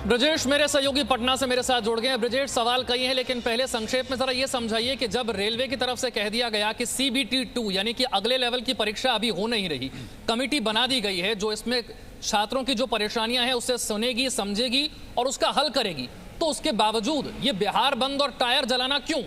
ब्रजेश मेरे सहयोगी पटना से मेरे साथ जुड़ गए हैं। ब्रजेश, सवाल कई हैं लेकिन पहले संक्षेप में जरा ये समझाइए कि जब रेलवे की तरफ से कह दिया गया कि CBT2 यानी कि अगले लेवल की परीक्षा अभी हो नहीं रही, कमेटी बना दी गई है जो इसमें छात्रों की जो परेशानियां हैं उससे सुनेगी, समझेगी और उसका हल करेगी, तो उसके बावजूद ये बिहार बंद और टायर जलाना क्यों?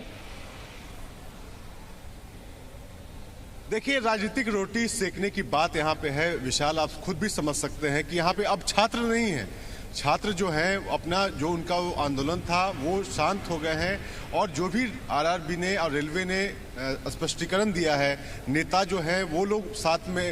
देखिए, राजनीतिक रोटी सेकने की बात यहाँ पे है विशाल। आप खुद भी समझ सकते हैं कि यहाँ पे अब छात्र नहीं है। छात्र जो हैं अपना जो उनका वो आंदोलन था वो शांत हो गए हैं, और जो भी RRB ने और रेलवे ने स्पष्टीकरण दिया है, नेता जो हैं वो लोग साथ में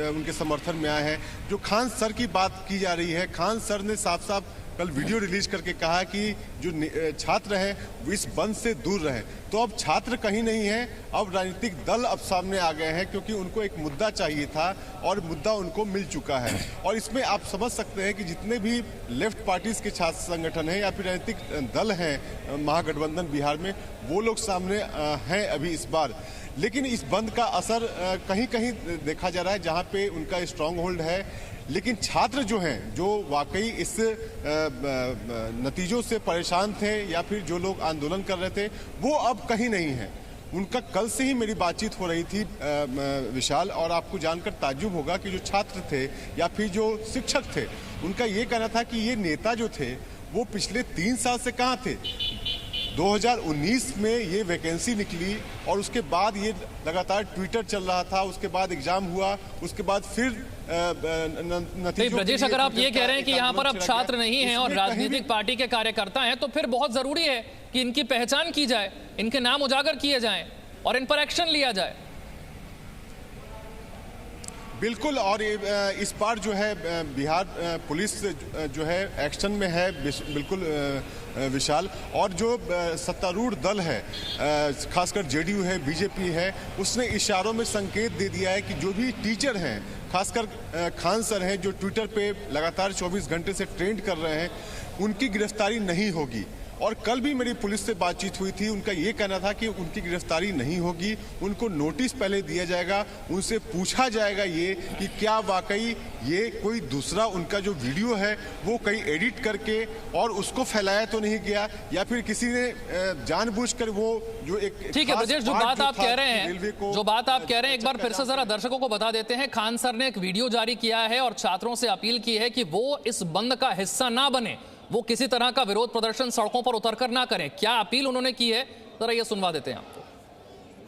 उनके समर्थन में आए हैं। जो खान सर की बात की जा रही है, खान सर ने साफ साफ कल वीडियो रिलीज करके कहा कि जो छात्र हैं वो इस बंद से दूर रहें। तो अब छात्र कहीं नहीं है, अब राजनीतिक दल अब सामने आ गए हैं, क्योंकि उनको एक मुद्दा चाहिए था और मुद्दा उनको मिल चुका है। और इसमें आप समझ सकते हैं कि जितने भी लेफ्ट पार्टीज के छात्र संगठन हैं या फिर राजनीतिक दल हैं महागठबंधन बिहार में, वो लोग सामने हैं अभी इस बार। लेकिन इस बंद का असर कहीं कहीं देखा जा रहा है जहाँ पे उनका स्ट्रांग होल्ड है। लेकिन छात्र जो हैं, जो वाकई इस नतीजों से परेशान थे या फिर जो लोग आंदोलन कर रहे थे, वो अब कहीं नहीं है। उनका कल से ही मेरी बातचीत हो रही थी विशाल, और आपको जानकर ताज्जुब होगा कि जो छात्र थे या फिर जो शिक्षक थे, उनका ये कहना था कि ये नेता जो थे वो पिछले 3 साल से कहाँ थे। 2019 में ये वैकेंसी निकली और उसके बाद ये लगातार ट्विटर चल रहा था, उसके बाद एग्जाम हुआ, उसके बाद फिर नतीजों। ब्रजेश, अगर आप ये कह रहे हैं कि यहाँ पर अब छात्र नहीं हैं और राजनीतिक पार्टी के कार्यकर्ता हैं, तो फिर बहुत जरूरी है कि इनकी पहचान की जाए, इनके नाम उजागर किए जाएं और इन पर एक्शन लिया जाए। बिल्कुल, और इस बार जो है बिहार पुलिस जो है एक्शन में है बिल्कुल विशाल। और जो सत्तारूढ़ दल है, खासकर JDU है, BJP है, उसने इशारों में संकेत दे दिया है कि जो भी टीचर हैं, खासकर खान सर हैं जो ट्विटर पे लगातार 24 घंटे से ट्रेंड कर रहे हैं, उनकी गिरफ्तारी नहीं होगी। और कल भी मेरी पुलिस से बातचीत हुई थी, उनका ये कहना था कि उनकी गिरफ्तारी नहीं होगी, उनको नोटिस पहले दिया जाएगा, उनसे पूछा जाएगा ये कि क्या वाकई ये कोई दूसरा उनका जो वीडियो है वो कहीं एडिट करके और उसको फैलाया तो नहीं गया, या फिर किसी ने जानबूझकर वो जो एक। ठीक है ब्रजेश, जो बात आप कह रहे हैं एक बार फिर से जरा दर्शकों को बता देते हैं। खान सर ने एक वीडियो जारी किया है और छात्रों से अपील की है कि वो इस बंद का हिस्सा ना बने, वो किसी तरह का विरोध प्रदर्शन सड़कों पर उतरकर ना करें। क्या अपील उन्होंने की है, जरा ये सुनवा देते हैं आपको।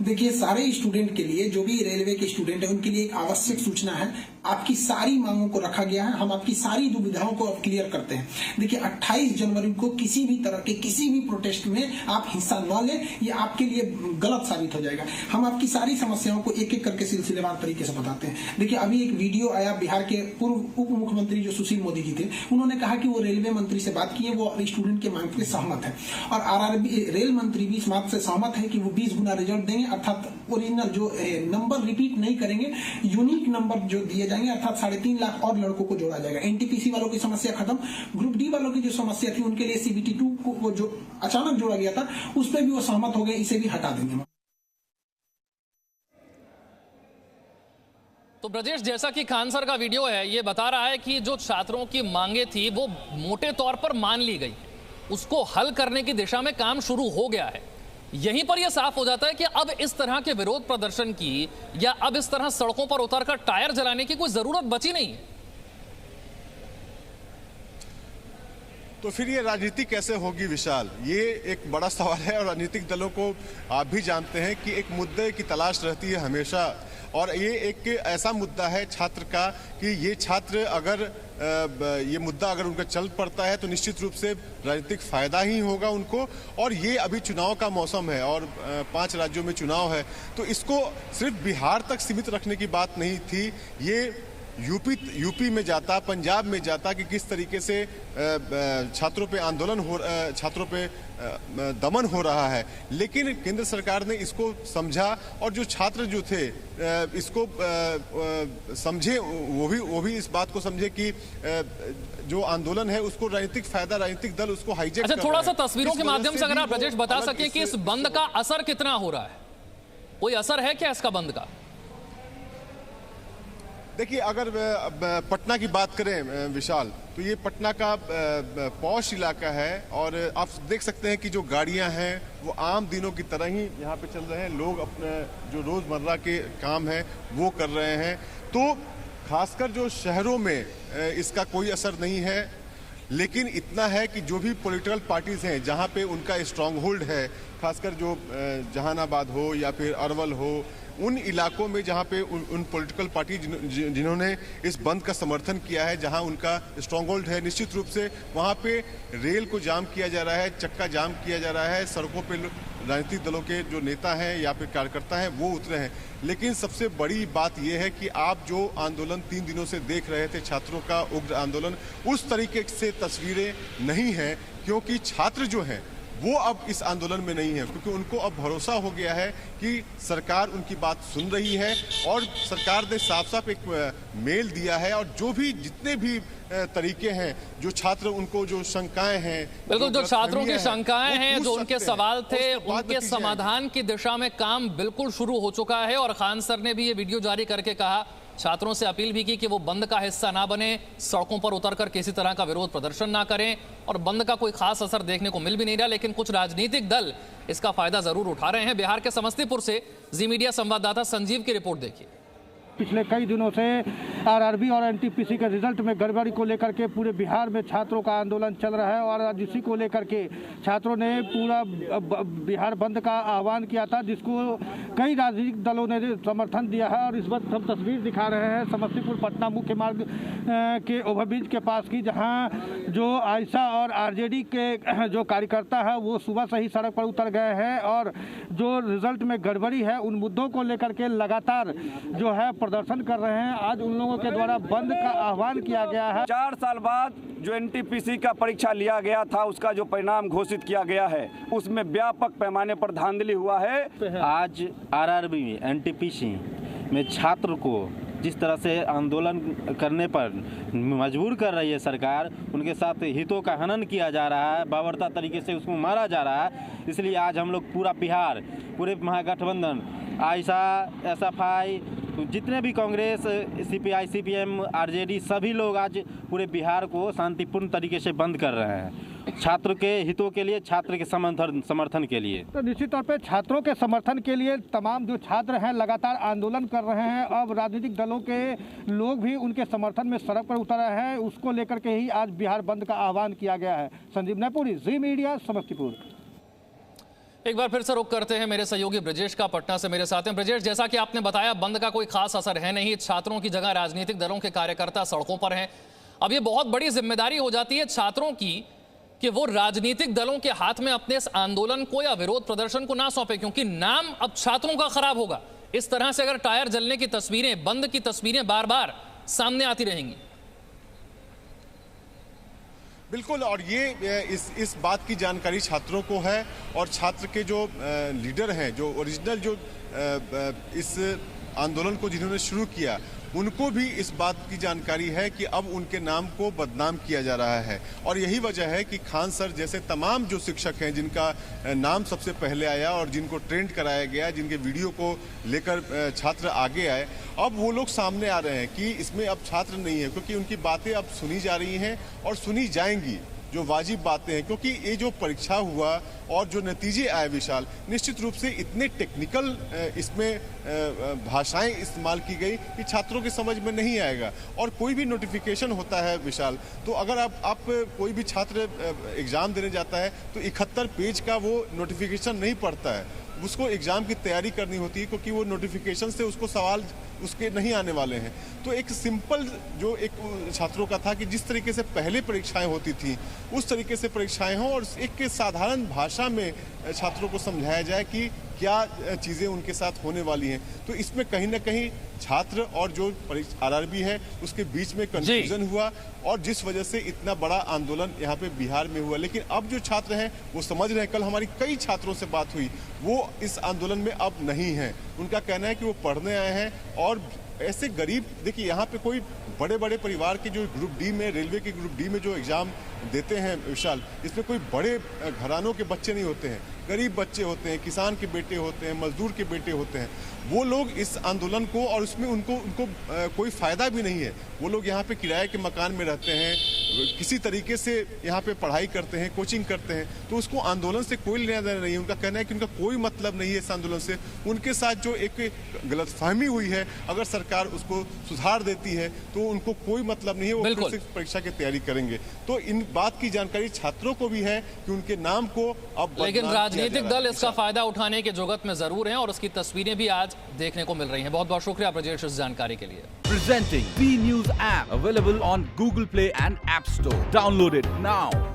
देखिए, सारे स्टूडेंट के लिए, जो भी रेलवे के स्टूडेंट है, उनके लिए एक आवश्यक सूचना है। आपकी सारी मांगों को रखा गया है, हम आपकी सारी दुविधाओं को अब क्लियर करते हैं। देखिए, 28 जनवरी को किसी भी तरह के किसी भी प्रोटेस्ट में आप हिस्सा न लें, ये आपके लिए गलत साबित हो जाएगा। हम आपकी सारी समस्याओं को एक एक करके सिलसिलेवार तरीके से बताते हैं। देखिए, अभी एक वीडियो आया, बिहार के पूर्व उप मुख्यमंत्री जो सुशील मोदी जी थे, उन्होंने कहा कि वो रेलवे मंत्री से बात किए, वो स्टूडेंट के मांग पे सहमत है, और RRB रेल मंत्री भी इस बात से सहमत है कि वो 20 गुना रिजल्ट देंगे, अर्थात ओरिजिनल जो नंबर रिपीट नहीं करेंगे, यूनिक नंबर जो दिए जाएंगे, अर्थात 3.5 लाख और लड़कों को जोड़ा जाएगा। NTPC वालों की समस्या खत्म, ग्रुप D वालों की जो समस्या थी उनके लिए CBT2 को जो अचानक जोड़ा गया था उस पर भी वो सहमत हो गए, इसे भी हटा देंगे। तो ब्रजेश, जैसा कि खान सर का वीडियो है, ये बता रहा है कि जो छात्रों की मांगे थी वो मोटे तौर पर मान ली गई, उसको हल करने की दिशा में काम शुरू हो गया है। यहीं पर यह साफ हो जाता है कि अब इस तरह के विरोध प्रदर्शन की या अब इस तरह सड़कों पर उतरकर टायर जलाने की कोई जरूरत बची नहीं है। तो फिर ये राजनीति कैसे होगी विशाल, ये एक बड़ा सवाल है। और राजनीतिक दलों को आप भी जानते हैं कि एक मुद्दे की तलाश रहती है हमेशा, और ये एक ऐसा मुद्दा है छात्र का कि ये छात्र अगर ये मुद्दा अगर उनका चल पड़ता है तो निश्चित रूप से राजनीतिक फायदा ही होगा उनको। और ये अभी चुनाव का मौसम है और 5 राज्यों में चुनाव है, तो इसको सिर्फ बिहार तक सीमित रखने की बात नहीं थी। ये यूपी में जाता, पंजाब में जाता कि किस तरीके से छात्रों पे आंदोलन हो, छात्रों पे दमन हो रहा है। लेकिन केंद्र सरकार ने इसको समझा, और जो छात्र जो थे इसको समझे, वो भी इस बात को समझे कि जो आंदोलन है उसको राजनीतिक फायदा, राजनीतिक दल उसको हाईजैक। अच्छा, थोड़ा सा तस्वीरों के माध्यम से अगर आप ब्रजेश बता सके कि इस बंद का असर कितना हो रहा है, कोई असर है क्या इसका बंद का? देखिए, अगर पटना की बात करें विशाल, तो ये पटना का पॉश इलाका है और आप देख सकते हैं कि जो गाड़ियां हैं वो आम दिनों की तरह ही यहाँ पे चल रहे हैं। लोग अपने जो रोज़मर्रा के काम हैं वो कर रहे हैं। तो खासकर जो शहरों में इसका कोई असर नहीं है, लेकिन इतना है कि जो भी पॉलिटिकल पार्टीज हैं जहाँ पे उनका स्ट्रॉन्ग होल्ड है, खासकर जो जहानाबाद हो या फिर अरवल हो, उन इलाकों में जहाँ पे उन पॉलिटिकल पार्टी जिन्होंने इस बंद का समर्थन किया है, जहाँ उनका स्ट्रॉन्ग होल्ड है, निश्चित रूप से वहाँ पे रेल को जाम किया जा रहा है, चक्का जाम किया जा रहा है, सड़कों पे राजनीतिक दलों के जो नेता हैं या फिर कार्यकर्ता हैं वो उतरे हैं। लेकिन सबसे बड़ी बात यह है कि आप जो आंदोलन 3 दिनों से देख रहे थे, छात्रों का उग्र आंदोलन, उस तरीके से तस्वीरें नहीं हैं, क्योंकि छात्र जो हैं वो अब इस आंदोलन में नहीं है, क्योंकि उनको अब भरोसा हो गया है कि सरकार उनकी बात सुन रही है और सरकार ने साफ साफ एक मेल दिया है। और जो भी जितने भी तरीके हैं, जो छात्र उनको जो शंकाएं हैं, बिल्कुल जो छात्रों की शंकाएं हैं, जो उनके सवाल थे, उनके समाधान की दिशा में काम बिल्कुल शुरू हो चुका है। और खान सर ने भी ये वीडियो जारी करके कहा, छात्रों से अपील भी की कि वो बंद का हिस्सा ना बने, सड़कों पर उतरकर किसी तरह का विरोध प्रदर्शन ना करें। और बंद का कोई खास असर देखने को मिल भी नहीं रहा, लेकिन कुछ राजनीतिक दल इसका फायदा जरूर उठा रहे हैं। बिहार के समस्तीपुर से जी मीडिया संवाददाता संजीव की रिपोर्ट देखिए। पिछले कई दिनों से आरआरबी और एनटीपीसी के रिजल्ट में गड़बड़ी को लेकर के पूरे बिहार में छात्रों का आंदोलन चल रहा है और आज इसी को लेकर के छात्रों ने पूरा बिहार बंद का आह्वान किया था, जिसको कई राजनीतिक दलों ने समर्थन दिया है। और इस वक्त हम तस्वीर दिखा रहे हैं समस्तीपुर पटना मुख्य मार्ग के ओवरब्रिज के पास की, जहाँ जो आयशा और आरजेडी के जो कार्यकर्ता है वो सुबह से ही सड़क पर उतर गए हैं और जो रिजल्ट में गड़बड़ी है उन मुद्दों को लेकर के लगातार जो है प्रदर्शन कर रहे हैं। आज उन लोगों के द्वारा बंद का आह्वान किया गया है। 4 साल बाद जो एनटीपीसी का परीक्षा लिया गया था, उसका जो परिणाम घोषित किया गया है, उसमें व्यापक पैमाने पर धांधली हुआ है। आज आरआरबी में एनटीपीसी में छात्र को जिस तरह से आंदोलन करने पर मजबूर कर रही है सरकार, उनके साथ हितों का हनन किया जा रहा है, बाबरता तरीके से उसको मारा जा रहा है। इसलिए आज हम लोग पूरा बिहार, पूरे महागठबंधन, आयशा, एसएफआई, जितने भी कांग्रेस, सीपीआई, सीपीएम, आरजेडी, सभी लोग आज पूरे बिहार को शांतिपूर्ण तरीके से बंद कर रहे हैं, छात्र के हितों के लिए, छात्र के समर्थन के लिए। तो निश्चित तौर पे छात्रों के समर्थन के लिए तमाम जो छात्र हैं लगातार आंदोलन कर रहे हैं। अब राजनीतिक दलों के लोग भी उनके समर्थन में सड़क पर उतर रहे हैं। उसको लेकर के ही आज बिहार बंद का आह्वान किया गया है। संजीव नैपुरी, जी मीडिया, समस्तीपुर। एक बार फिर से रुक करते हैं मेरे सहयोगी ब्रजेश का, पटना से मेरे साथ हैं। ब्रजेश, जैसा कि आपने बताया, बंद का कोई खास असर है नहीं, छात्रों की जगह राजनीतिक दलों के कार्यकर्ता सड़कों पर हैं। अब ये बहुत बड़ी जिम्मेदारी हो जाती है छात्रों की कि वो राजनीतिक दलों के हाथ में अपने इस आंदोलन को या विरोध प्रदर्शन को ना सौंपे, क्योंकि नाम अब छात्रों का खराब होगा। इस तरह से अगर टायर जलने की तस्वीरें, बंद की तस्वीरें बार बार सामने आती रहेंगी। बिल्कुल, और ये इस बात की जानकारी छात्रों को है और छात्र के जो लीडर हैं, जो ओरिजिनल जो इस आंदोलन को जिन्होंने शुरू किया, उनको भी इस बात की जानकारी है कि अब उनके नाम को बदनाम किया जा रहा है। और यही वजह है कि खान सर जैसे तमाम जो शिक्षक हैं, जिनका नाम सबसे पहले आया और जिनको ट्रेंड कराया गया, जिनके वीडियो को लेकर छात्र आगे आए, अब वो लोग सामने आ रहे हैं कि इसमें अब छात्र नहीं है, क्योंकि उनकी बातें अब सुनी जा रही हैं और सुनी जाएंगी, जो वाजिब बातें हैं। क्योंकि ये जो परीक्षा हुआ और जो नतीजे आए विशाल, निश्चित रूप से इतने टेक्निकल इसमें भाषाएं इस्तेमाल की गई कि छात्रों के समझ में नहीं आएगा। और कोई भी नोटिफिकेशन होता है विशाल, तो अगर आप कोई भी छात्र एग्जाम देने जाता है तो 71 पेज का वो नोटिफिकेशन नहीं पढ़ता है, उसको एग्जाम की तैयारी करनी होती है, क्योंकि वो नोटिफिकेशन से उसको सवाल उसके नहीं आने वाले हैं। तो एक सिंपल जो एक छात्रों का था कि जिस तरीके से पहले परीक्षाएं होती थी उस तरीके से परीक्षाएं हों और एक साधारण भाषा में छात्रों को समझाया जाए कि क्या चीज़ें उनके साथ होने वाली हैं। तो इसमें कहीं ना कहीं छात्र और जो आरआरबी है उसके बीच में कंफ्यूजन हुआ और जिस वजह से इतना बड़ा आंदोलन यहाँ पे बिहार में हुआ। लेकिन अब जो छात्र हैं वो समझ रहे हैं, कल हमारी कई छात्रों से बात हुई, वो इस आंदोलन में अब नहीं है। उनका कहना है कि वो पढ़ने आए हैं और ऐसे गरीब, देखिए यहाँ पे कोई बड़े बड़े परिवार के जो ग्रुप डी में, रेलवे के ग्रुप डी में जो एग्जाम देते हैं विशाल, इसमें कोई बड़े घरानों के बच्चे नहीं होते हैं, गरीब बच्चे होते हैं, किसान के बेटे होते हैं, मजदूर के बेटे होते हैं। वो लोग इस आंदोलन को, और उसमें उनको कोई फायदा भी नहीं है। वो लोग यहाँ पे किराए के मकान में रहते हैं, किसी तरीके से यहाँ पे पढ़ाई करते हैं, कोचिंग करते हैं, तो उसको आंदोलन से कोई लेना देना नहीं है। उनका कहना है कि उनका कोई मतलब नहीं है इस आंदोलन से। उनके साथ जो एक गलतफहमी हुई है, अगर सरकार उसको सुधार देती है तो उनको कोई मतलब नहीं है, वो फिर से परीक्षा की तैयारी करेंगे। तो इन बात की जानकारी छात्रों को भी है कि उनके नाम को अब, लेकिन राजनीतिक दल इसका फायदा उठाने के जुगत में जरूर हैं और उसकी तस्वीरें भी आज देखने को मिल रही हैं। बहुत बहुत शुक्रिया ब्रजेश इस जानकारी के लिए। Presenting B News app available on Google Play and App Store. Download it now.